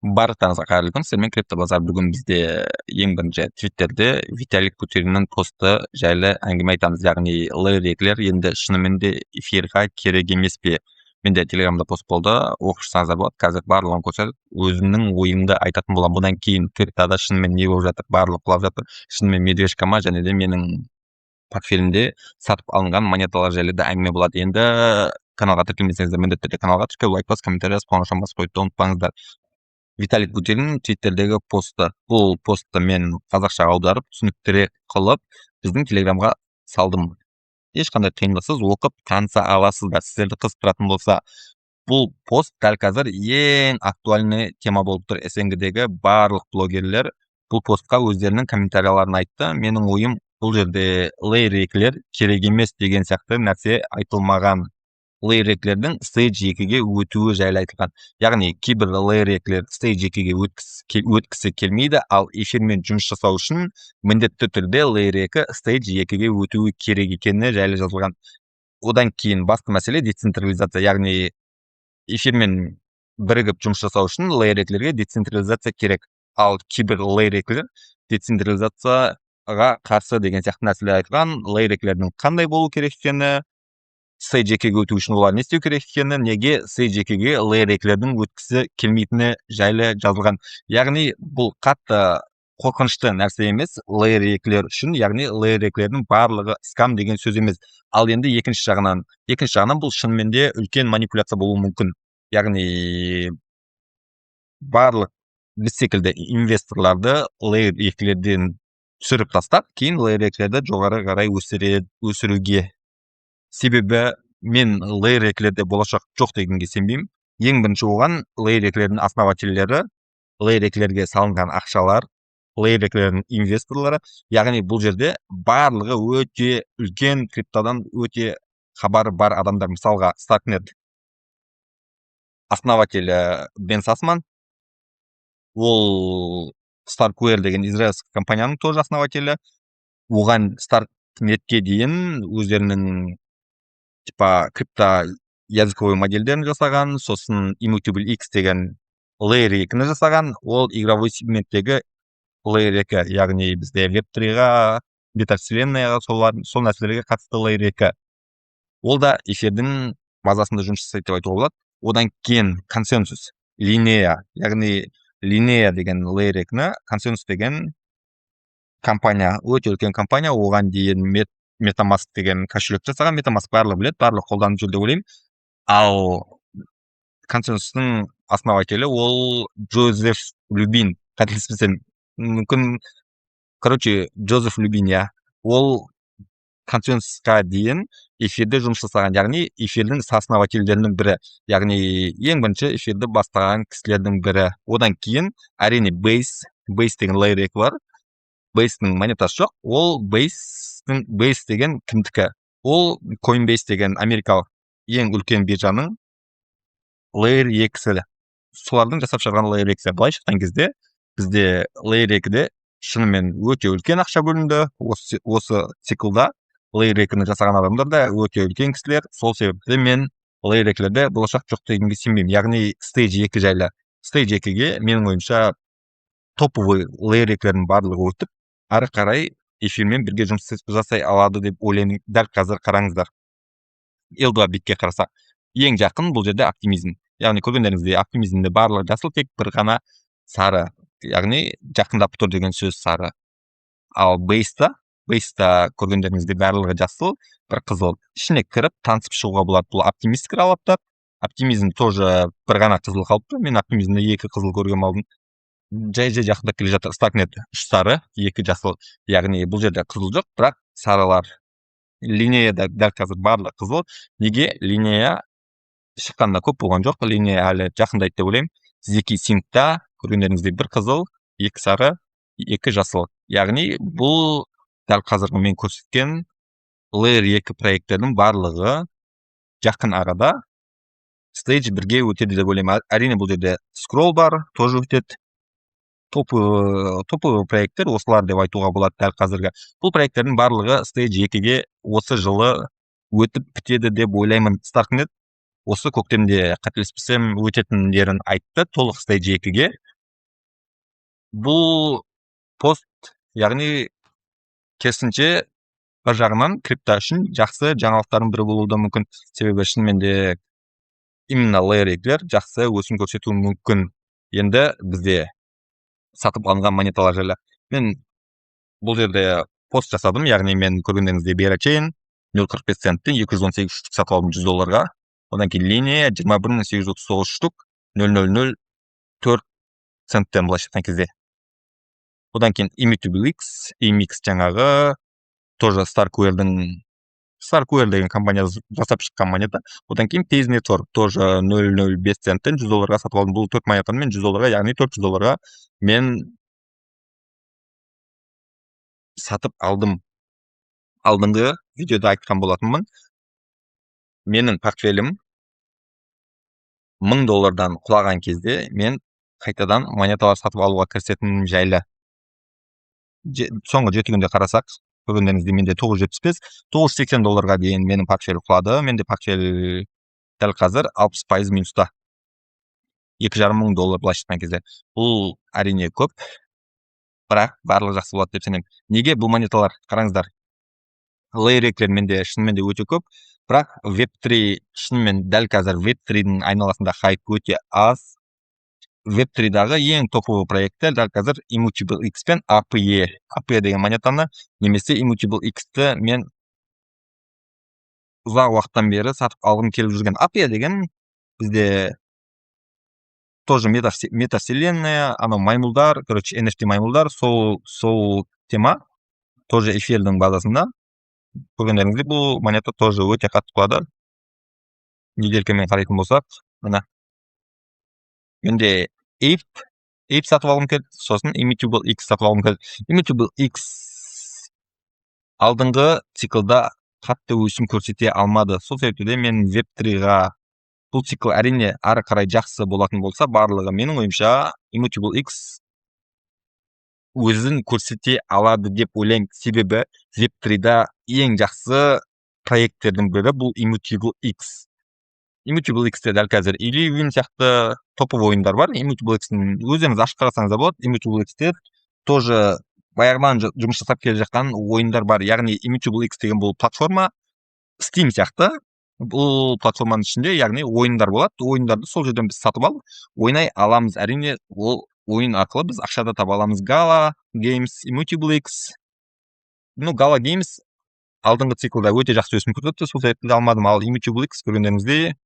Барлықтарыңызға қайырлы күн. Сіздермен крипто базар. Бүгін бізде ең бірінші Твиттерде Виталик Бутerinнің посты жайлы әңгіме айтамыз. Яғни лейреклер енді шынымен де эфирға керек емес пе? Менде Телеграмда пост болды, оқырсаңыздар болады. Қазір барлығын қосып, өзімнің ойымды айтатын боламын. Бұдан кейін криптода шынымен не болып жатыр, барлық құлап жатыр. Шынымен медвежка ма, және де менің портфелімде сатып алынған монеталар жайлы да әңгіме болады. Енді каналға тіркелмесеңіздер, міндетті түрде каналға тіркеліп, лайк басып, комментарий жазып, қоңырауын басып қойды ұмытпаңыздар. Виталик Бутерин Твиттердегі посты. Бұл постты мен қазақшаға аударып, түсініктіре қылып, біздің Телеграмға салдым. Ешқандай қиындықсыз оқып таныса аласыздар. Сіздерді қызықтыратын болса, бұл пост дәл қазір ең актуальный тема болып тұр. СНГ-дегі барлық блогерлер бұл постқа өздерінің комментарияларын айтты. Менің ойым, бұл жерде лейреклер керек емес деген сияқты нәрсе айтылмаған. Лейреклердің стейдж 2-ге өтуі жайлы айтылған. Яғни кейбір лейреклер стейдж 2-ге өткісі келмейді, ал эфирмен жұмыс жасау үшін міндетті түрде лейрекі стейдж 2-ге өтуі керек екені жайлы жазылған. Одан кейін басты мәселе децентрализация, яғни эфирмен бірігіп жұмыс жасау үшін лейреклерге децентрализация керек. Ал кейбір лейреклер децентрализацияға қарсы деген сияқты нәрселер айтылған. Лейреклердің қандай болу керек екені, стейдж 2-ге өту үшін олар не істеу керек екені, неге стейдж 2-ге лейреклердің өткісі келмейтіні жайлы жазылған. Яғни бұл қатты қорқынышты нәрсе емес лейреклер үшін, яғни лейреклердің барлығы скам деген сөз емес. Ал енді екінші жағынан бұл шынымен де үлкен манипуляция болуы мүмкін. Яғни барлық біз секілді инвесторларды лейреклерден түсіріп тастап, кейін лейреклерді жоғары қарай өсіруге. Себебі мен лейреклерде болашақ жоқ дегенге сенбеймін. Ең бірінші оған лейреклердің основательдері, лейреклерге салынған ақшалар, лейреклердің инвесторлары, яғни бұл жерде барлығы өте үлкен криптодан өте хабары бар адамдар. Мысалға Starknet основателі Бен Сасман, ол Starkware деген израильский компанияның тоже основателі. Оған Starknetке дейін өздерінің крипто языковой модельдерін жасаған, сосын Immutable X деген Layer 2-ні жасаған. Ол игровой сегменттегі Layer 2, яғни бізде Web3-ға, метавселенныйға, сол нәрселерге қатысты Layer 2. Ол да эфирдің базасында жұмыс жасайды деп айтуға болады. Одан кейін консенсус, Linea, яғни Linea деген Layer 2-ні, консенсус деген компания, өте үлкен компания. Оған дейін MetaMask деген кошелек жасаған. MetaMask барлығы біледі, барлығы қолданып жүр деп ойлаймын. Ал консенсустың основателі ол Джозеф Любин, қателеспесем, мүмкін, Джозеф Любин, ол консенсусқа дейін эфирде жұмыс жасаған, яғни эфирдің соосновательдерінің бірі, яғни ең бірінші эфирді бастаған кісілердің бірі. Одан кейін әрине Base деген Layer 2 бар. Base'нің монетасы жоқ. Ол Base деген кімдікі? Ол Coinbase деген америкалық ең үлкен биржаның Layer 2-сі. Солардың жасап шығарған Layer 2-сі. Былай шыққан кезде бізде Layer 2-де шынымен өте үлкен ақша бөлінді. Осы циклда Layer 2-ні жасаған адамдар да өте үлкен кісілер. Сол себепті мен Layer 2-лерде болашақ жоқ дегенге сенбеймін. Яғни Stage 2 жайлы. Stage 2-ге менің ойымша топовый Layer 2-лердің барлығы өтіп, ары қарай эфирмен бірге жұмыс жасай алады деп ойлаймын. Дәл қазір қараңыздар. L2 битке қарасақ, ең жақын бұл жерде оптимизм. Яғни көргендеріңізде оптимизмде барлығы жасыл, тек бір ғана сары. Яғни жақындап тұр деген сөз сары. Ал Base'та көргендеріңізде барлығы жасыл, бір қызыл. Ішіне кіріп танысып шығуға болады. Бұл оптимистік алаптар. Оптимизм тоже бір ғана қызыл қалыпты. Мен оптимизмде 2 қызыл көргем алдым. Жай жақындап келе жатыр. Starknet 3 сары, 2 жасыл. Яғни бұл жерде қызыл жоқ, бірақ сарылар. Линеяда дәл қазір барлығы қызыл. Неге? Линея шыққанда көп болған жоқ. Линея әлі жақындайды деп ойлаймын. Zeki Sync'та көргендеріңізде 1 қызыл, 2 сары, 2 жасыл. Яғни бұл дәл қазіргі мен көрсеткен Layer 2 проекттердің барлығы жақын арада Stage 1-ге өтеді деп ойлаймын. Әрине бұл жерде Scroll бар, тоже өтеді. Топовый проекттер осылар деп айтуға болады дәл қазіргі. Бұл проекттердің барлығы Stage 2-ге осы жылы өтіп бітеді деп ойлаймын. Starknet осы көктемде қателеспесем өтетіндерін айтты, толық Stage 2-ге. Бул пост яғни керісінше бір жағынан крипто үшін жақсы жаңалықтардың бірі болуы да мүмкін. Себебі шынымен де именно лейериклер жақсы өсім көрсетуі мүмкін. Енді бізде сатып алынған монеталар жайлы мен бұл жерде пост жасадым, яғни мен көргендеріңіздей Bearchain 0.45 центтен 218 штук сатып алдым $100. Одан кейін линия 21.839 штук 0.004 центтен былайша айтқан кезде. Одан кейін EMX жаңағы тоже StarQueer деген компания жасап шыққан монета. Одан кейін Pays Network тоже 0.05 центтен $100 сатып алдым. Бұл 4 монетаны мен $100, яғни $400 мен сатып алдым. Алдыңғы видеода айтқан болатынмын. Менің портфелім $1000 құлаған кезде мен қайтадан монеталар сатып алуға кірісетінім жайлы. Соңғы 7 күнде қарасақ, көргендеріңіздей менде $975, $980 дейін менің портфель құлады. Менде портфель дәл қазір 60% минуста. $2,500 былайша айтқан кезде. Бұл әрине көп, бірақ барлығы жақсы болады деп сенемін. Неге бұл монеталар? Қараңыздар. Лейериклер менде шынымен де өте көп, бірақ Web3 шынымен дәл қазір Web3-дің айналасында хайп өте аз. Web3-дағы ең топовый проекттер дәл қазір Immutable X пен APE. APE деген монетаны немесе Immutable X-ті мен ұзақ уақыттан бері сатып алғым келіп жүрген. APE деген бізде тоже метавселенная, анау маймылдар, короче, NFT маймылдар, сол тема тоже эфирдің базасында. Көргендеріңізде бұл монета тоже өте қатты құлады. Неделкемен қарайтын болсақ, мына менде Ape сатып алғым келді, сосын Immutable X сатып алғым келді. Immutable X алдыңғы циклда қатты өсім көрсете алмады. Сол себепті мен Web3-ға бұл цикл әрине ары қарай жақсы болатын болса, барлығы менің ойымша Immutable X өзін көрсете алады деп ойлаймын. Себебі Web3-да ең жақсы проекттердің бірі бұл Immutable X. Immutable X-те дәл қазір Illuvium сияқты топовый ойындар бар. Immutable X-ін өздеріңіз ашып қарасаңыздар болады. Immutable X-те тоже баяғыдан жұмыс жасап келе жатқан ойындар бар. Яғни Immutable X деген бұл платформа Steam сияқты. Бұл платформаның ішінде, яғни ойындар болады. Ойындарды сол жерден біз сатып алып, ойнай аламыз. Әрине, ол ойын арқылы біз ақшада таба аламыз. Gala Games, Immutable X. Gala Games алдыңғы циклда өте жақсы өсім көрсетті, сол себепті алмадым. Ал Immutable X көргендеріңіздей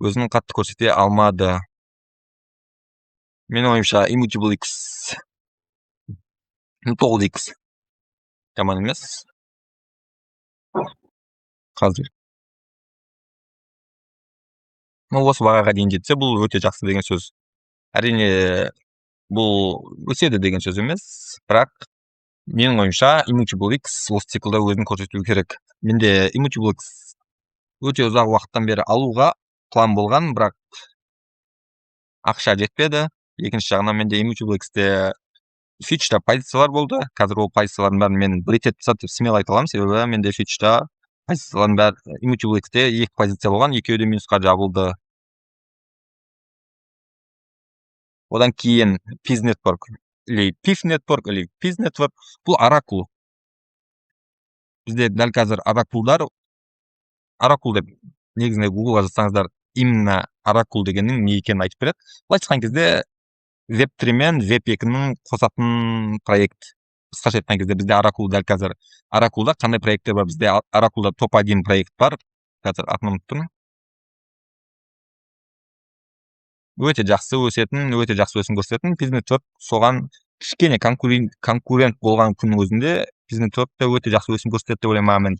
өзін қатты көрсете алмады. Менің ойымша Immutable X 9X жаман емес. Қазір. Осы бағаға дейін жетсе, бұл өте жақсы деген сөз. Әрине, бұл өседі деген сөз емес, бірақ менің ойымша Immutable X осы циклда өзін көрсету керек. Менде Immutable X өте ұзақ уақыттан бері алуға план болған, бірақ ақша жетпеді. Екінші жағынан менде Immutable X-те фьючерда позициялар болды. Қазір ол позициялардың бәрін мен бритет деп смело айта аламын, себебі менде фьючерда позициялардың бәрі Immutable X-те 2 позиция болған, екеуі де минусқа жабылды. Одан кейін Piz Network или Piz Network бұл Oracle. Бізде дәл қазір Oracle деп негізінде Google-ға жазсаңыздар, именно Oracle дегеннің не екенін айтып береді. Былайша айтқан кезде Web3 мен Web2-ның қосатын проект. Қысқаша айтқан кезде бізде Oracle дәл қазір. Oracle'да қандай проекттер бар? Бізде Oracle'да топ-1 проект бар. Қазір атын ұмыттым. Өте жақсы өсетін, өте жақсы өсім көрсететін. Piz Network соған кішкене конкурент болған күннің өзінде Piz Network'та өте жақсы өсім көрсетеді деп ойлаймын. Мен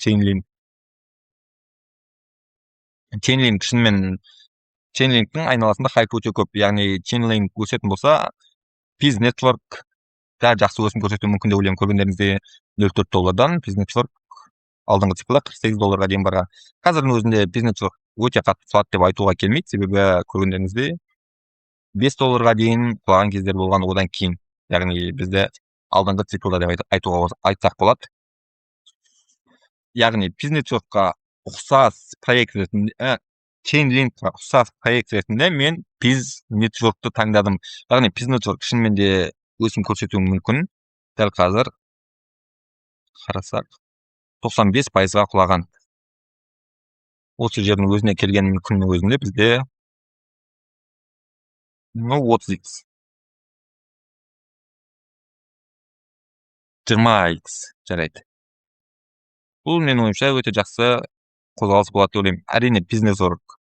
Chainlink шынымен Chainlink'тің айналасында хайп өте көп. Яғни Chainlink өсетін болса, Piz Network да жақсы өсім көрсетуі мүмкін деп ойлаймын. Көргендеріңізде $0.04-дан Piz Network алдыңғы циклда $48 дейін барған. Қазірдің өзінде Piz Network өте қатты құлады деп айтуға келмейді, себебі көргендеріңізде $5 дейін құлаған кездер болған одан кейін. Яғни бізде алдыңғы циклда деп айтсақ болады. Яғни Piz Network'қа ұқсас проект ретінде Chainlink'қа ұқсас проект ретінде мен Piz Network'ты таңдадым. Яғни Piz Network шынымен де өсім көрсетуі мүмкін. Дәл қазір қарасақ 95%-ға құлаған. Осы жердің өзіне келген күннің өзінде бізде 30x 20x жарайды. Бұл менің ойымша өте жақсы қозғалыс болады деп ойлаймын. Әрине бизнес орг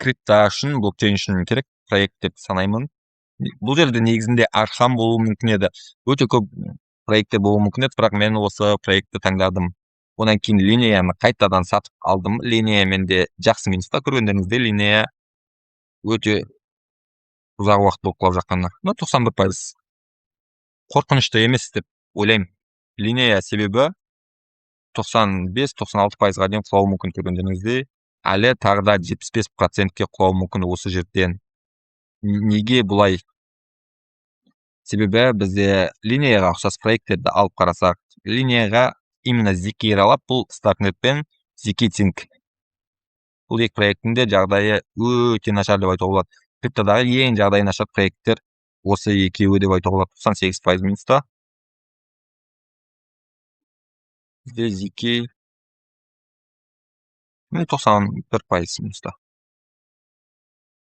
крипта үшін, блокчейн үшін керек проект деп санаймын. Бұл жерде негізінде арқам болуы мүмкін еді. Өте көп проекттер болуы мүмкін еді, бірақ мен осы проектті таңдадым. Одан кейін линияны қайтадан сатып алдым. Линия менде жақсы минуста, көргендеріңізде линия өте ұзақ уақыт болып қалып жатқаны. 91%. Қорқынышты емес деп ойлаймын. Линия себебі 95-96%-ға дейін құлауы мүмкін, көргендеріңізде. Әлі тағы да 75%-ке құлауы мүмкін осы жерден. Неге бұлай? Себебі бізде линияға ұқсас проекттерді алып қарасақ, линияға именно ZK аралап, бұл Starknet пен ZK-Sync. Бұл екі проектінде жағдайы өте нашар деп айтуға болады. Криптодағы ең жағдайы нашар проекттер осы екеуі деп айтуға болады. 98% минуста. Бізде ZK 91% минуста.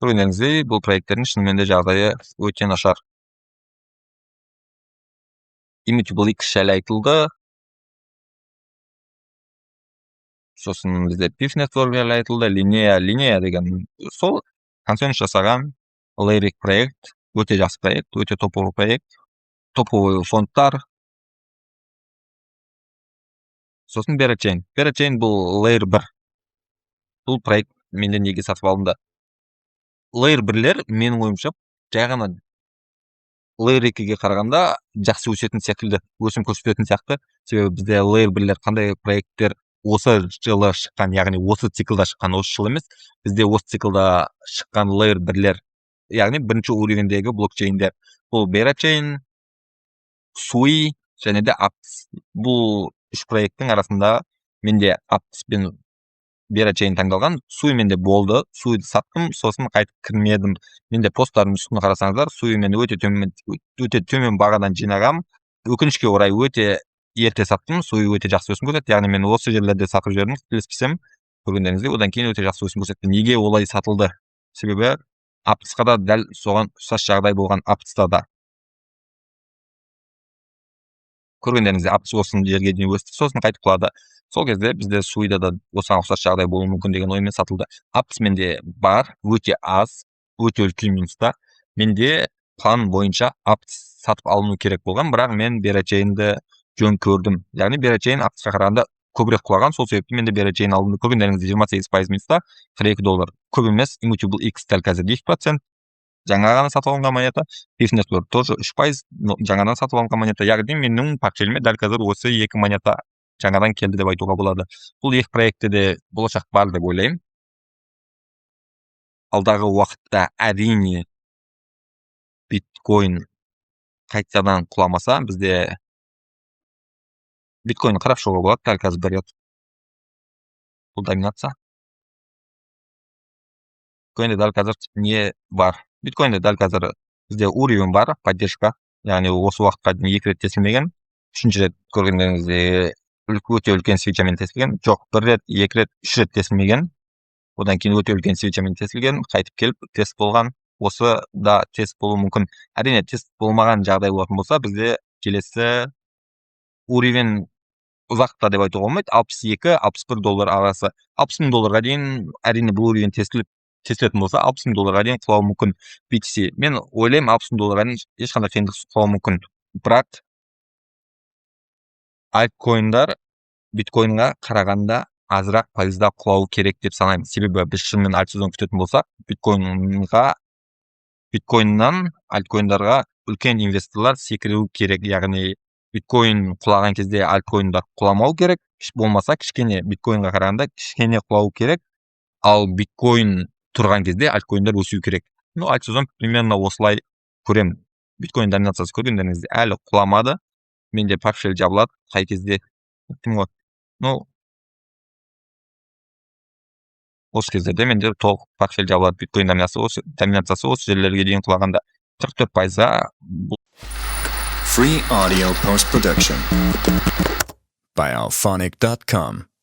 Көргендеріңізде бұл проекттердің шынымен де жағдайы өте нашар. Immutable X жайлы айтылды. Сосын бізде Piz Network жайлы айтылды. Линия деген сол консенсус жасаған Layer проект, өте жақсы проект, өте топовый проект, топовый фондтар. Сосын Berachain. Berachain бұл Layer 1. Бұл проект менде неге сатып алынды? Layer 1-лер менің ойымша жай ғана Layer 2-ге қарағанда жақсы өсетін секілді, өсім көрсететін сияқты. Себебі бізде Layer 1-лер қандай проекттер осы жылы шыққан, яғни осы циклда шыққан, осы жыл емес. Бізде осы циклда шыққан Layer 1-лер, яғни бірінші уровендегі блокчейндер. Бұл Berachain, Sui және де Aptos. Бұл үш проекттің арасында менде Aptos пен Berachain таңдалған. Sui менде болды. Sui'ді саттым, сосын қайтып кірмедім. Менде посттардың үстіне қарасаңыздар, Sui мен өте төмен бағадан жинағам. Өкінішке орай өте ерте саттым. Sui өте жақсы өсім көрсетті. Яғни мен осы жерлерде сатып жібердім, келіспесем, көргендеріңізде, одан кейін өте жақсы өсім көрсетті. Неге олай сатылды? Себебі Aptosқа да дәл соған ұқсас жағдай болған. Aptos'та да көргендеріңізде Aptos осы жерге дейін өсті, сосын қайтып құлады. Сол кезде бізде Sui'да да осыған ұқсас жағдай болуы мүмкін деген оймен сатылды. Aptos менде бар, өте аз, өте үлкен минуста. Менде план бойынша Aptos сатып алыну керек болған, бірақ мен Berachain'ді жөн көрдім. Яғни Berachain Aptosқа қарағанда көбірек құлаған, сол себепті менде Berachain алынды. Көргендеріңізде 28% минуста, $42. Көп емес. Immutable X дәл қазір 2%. Жаңа ғана сатып алынған монета. Piz Network тоже 3%, жаңадан сатып алынған монета. Яғни менің портфеліме дәл қазір осы екі монета жаңадан келді деп айтуға болады. Бұл екі проектте де болашақ бар деп ойлаймын. Алдағы уақытта әрине биткоин қайтадан құламаса, бізде биткоинді қарап шығуға болады. Дәл қазір бір рет бұл доминация. Биткоинде дәл қазір не бар? Биткоинде дәл қазір бізде уровень бар, поддержка. Яғни осы уақытқа дейін 2 рет тесілмеген. 3-ші рет көргендеріңізде өте үлкен свечамен тесілген. Жоқ, 1 рет, 2 рет, 3 рет тесілмеген. Одан кейін өте үлкен свечамен тесілген, қайтып келіп тест болған. Осы да тест болуы мүмкін. Әрине тест болмаған жағдай болатын болса, бізде келесі уровень ұзақта деп айтуға болмайды. $62-61 арасы. $60,000 дейін әрине бұл уровень тестілетін болса, $60,000 дейін құлауы мүмкін BTC. Мен ойлаймын, $60,000 дейін ешқандай қиындықсыз құлауы мүмкін. Бірақ альткоиндар биткоинға қарағанда азырақ пайызда құлауы керек деп санаймын. Себебі біз шынымен альт сезон күтетін болсақ, биткоиннан альткоиндарға үлкен инвесторлар секіру керек. Яғни биткоин құлаған кезде альткоиндар құламау керек. Болмаса кішкене биткоинға қарағанда кішкене құлауы керек. Ал биткоин тұрған кезде альткоиндар өсу керек. Альт сезон примерно осылай көремін. Биткоин доминациясы көргендеріңізде әлі құламады. Менде портфель жабылады қай кезде. Ошол кездерде менде толук портфель жабылат. Биткоин доминациясы ошол жерлерге чейин кулаганда 44%. Free audio post production by alphonic.com.